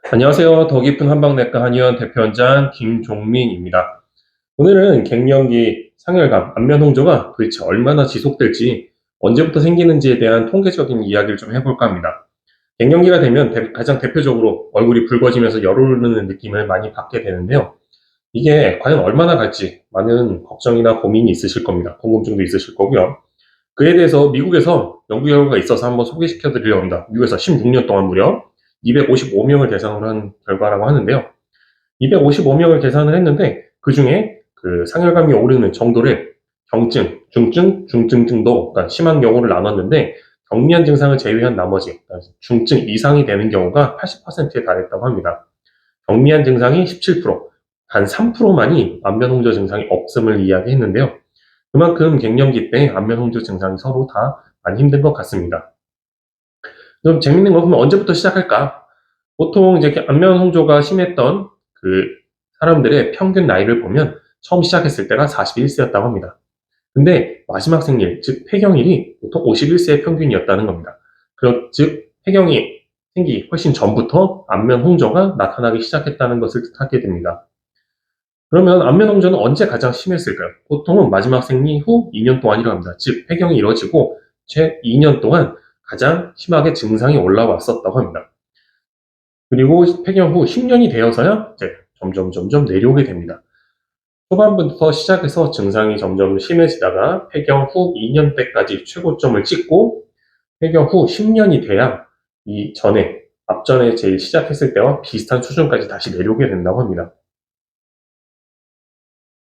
안녕하세요. 더 깊은 한방내과 한의원 대표원장 김종민입니다. 오늘은 갱년기 상열감, 안면홍조가 도대체 얼마나 지속될지, 언제부터 생기는지에 대한 통계적인 이야기를 좀 해볼까 합니다. 갱년기가 되면 가장 대표적으로 얼굴이 붉어지면서 열오르는 느낌을 많이 받게 되는데요. 이게 과연 얼마나 갈지 많은 걱정이나 고민이 있으실 겁니다. 궁금증도 있으실 거고요. 그에 대해서 미국에서 연구 결과가 있어서 한번 소개시켜 드리려고 합니다. 미국에서 16년 동안 무려 255명을 대상으로 한 결과라고 하는데요. 255명을 계산을 했는데 그 중에 그 상열감이 오르는 정도를 경증, 중증, 중증 정도, 그러니까 심한 경우를 나눴는데 경미한 증상을 제외한 나머지 그러니까 중증 이상이 되는 경우가 80%에 달했다고 합니다. 경미한 증상이 17%, 단 3%만이 안면홍조 증상이 없음을 이야기했는데요. 그만큼 갱년기 때 안면홍조 증상이 서로 다 많이 힘든 것 같습니다. 좀 재밌는 거 보면 언제부터 시작할까? 보통 이제 안면 홍조가 심했던 그 사람들의 평균 나이를 보면 처음 시작했을 때가 41세였다고 합니다. 근데 마지막 생일, 즉 폐경일이 보통 51세의 평균이었다는 겁니다. 즉 폐경이 생기기 훨씬 전부터 안면 홍조가 나타나기 시작했다는 것을 뜻하게 됩니다. 그러면 안면 홍조는 언제 가장 심했을까요? 보통은 마지막 생리 후 2년 동안이라고 합니다. 즉 폐경이 이뤄지고 최 2년 동안 가장 심하게 증상이 올라왔었다고 합니다. 그리고 폐경 후 10년이 되어서야 이제 점점 내려오게 됩니다. 초반부터 시작해서 증상이 점점 심해지다가 폐경 후 2년 때까지 최고점을 찍고 폐경 후 10년이 돼야 앞전에 제일 시작했을 때와 비슷한 수준까지 다시 내려오게 된다고 합니다.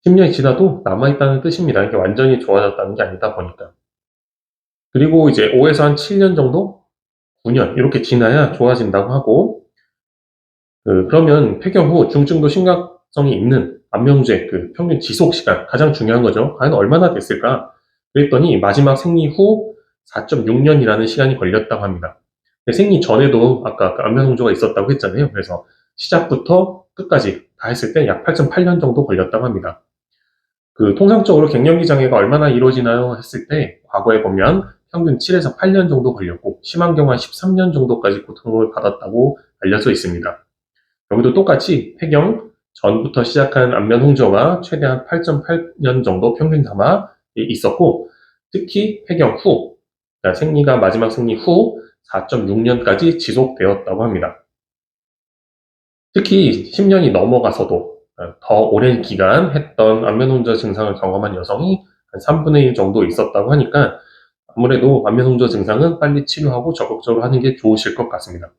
10년이 지나도 남아있다는 뜻입니다. 이게 완전히 좋아졌다는 게 아니다 보니까. 그리고 이제 5에서 한 7년 정도? 9년 이렇게 지나야 좋아진다고 하고 그러면 폐경 후 중증도 심각성이 있는 안면홍조의 그 평균 지속 시간 가장 중요한 거죠. 과연 얼마나 됐을까? 그랬더니 마지막 생리 후 4.6년이라는 시간이 걸렸다고 합니다. 생리 전에도 아까 그 안면홍조가 있었다고 했잖아요. 그래서 시작부터 끝까지 다 했을 때 약 8.8년 정도 걸렸다고 합니다. 통상적으로 갱년기 장애가 얼마나 이루어지나요? 했을 때 과거에 보면 평균 7에서 8년 정도 걸렸고 심한 경우 한 13년 정도까지 고통을 받았다고 알려져 있습니다. 여기도 똑같이 폐경 전부터 시작한 안면 홍조가 최대한 8.8년 정도 평균 담아 있었고 특히 폐경 후, 그러니까 생리가 마지막 생리 후 4.6년까지 지속되었다고 합니다. 특히 10년이 넘어가서도 더 오랜 기간 했던 안면 홍조 증상을 경험한 여성이 한 3분의 1 정도 있었다고 하니까 아무래도 안면 홍조 증상은 빨리 치료하고 적극적으로 하는 게 좋으실 것 같습니다.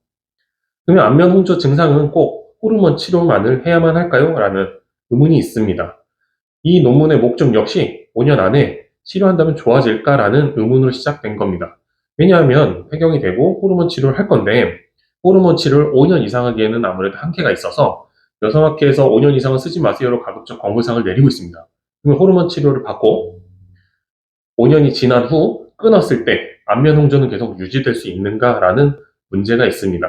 그러면 안면 홍조 증상은 꼭 호르몬 치료만을 해야만 할까요? 라는 의문이 있습니다. 이 논문의 목적 역시 5년 안에 치료한다면 좋아질까라는 의문으로 시작된 겁니다. 왜냐하면 폐경이 되고 호르몬 치료를 할 건데 호르몬 치료를 5년 이상 하기에는 아무래도 한계가 있어서 여성학회에서 5년 이상은 쓰지 마세요로 가급적 권고사항을 내리고 있습니다. 그러면 호르몬 치료를 받고 5년이 지난 후 끊었을 때 안면 홍조는 계속 유지될 수 있는가라는 문제가 있습니다.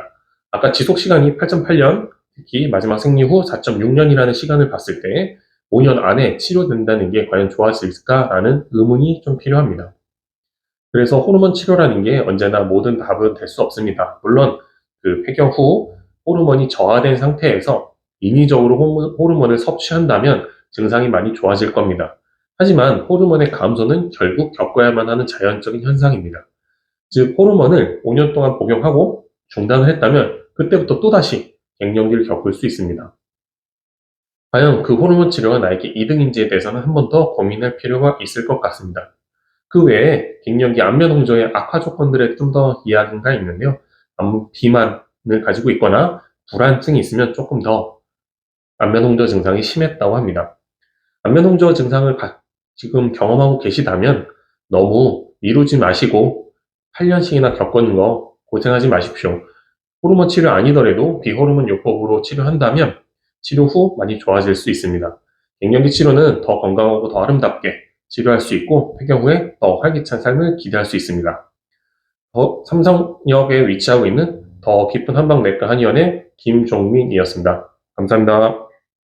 아까 지속 시간이 8.8년, 특히 마지막 생리 후 4.6년이라는 시간을 봤을 때 5년 안에 치료된다는 게 과연 좋아질까라는 의문이 좀 필요합니다. 그래서 호르몬 치료라는 게 언제나 모든 답은 될 수 없습니다. 물론 폐경 후 호르몬이 저하된 상태에서 인위적으로 호르몬을 섭취한다면 증상이 많이 좋아질 겁니다. 하지만 호르몬의 감소는 결국 겪어야만 하는 자연적인 현상입니다. 즉 호르몬을 5년 동안 복용하고 중단을 했다면 그때부터 또다시 갱년기를 겪을 수 있습니다. 과연 그 호르몬 치료가 나에게 이득인지에 대해서는 한 번 더 고민할 필요가 있을 것 같습니다. 그 외에 갱년기 안면 홍조의 악화 조건들에 좀 더 이야기가 있는데요. 비만을 가지고 있거나 불안증이 있으면 조금 더 안면 홍조 증상이 심했다고 합니다. 안면 홍조 증상을 지금 경험하고 계시다면 너무 미루지 마시고 8년씩이나 겪은 거 고생하지 마십시오. 호르몬 치료 아니더라도 비호르몬 요법으로 치료한다면 치료 후 많이 좋아질 수 있습니다. 갱년기 치료는 더 건강하고 더 아름답게 치료할 수 있고 폐경 후에 더 활기찬 삶을 기대할 수 있습니다. 삼성역에 위치하고 있는 더 깊은 한방내과 한의원의 김종민이었습니다. 감사합니다.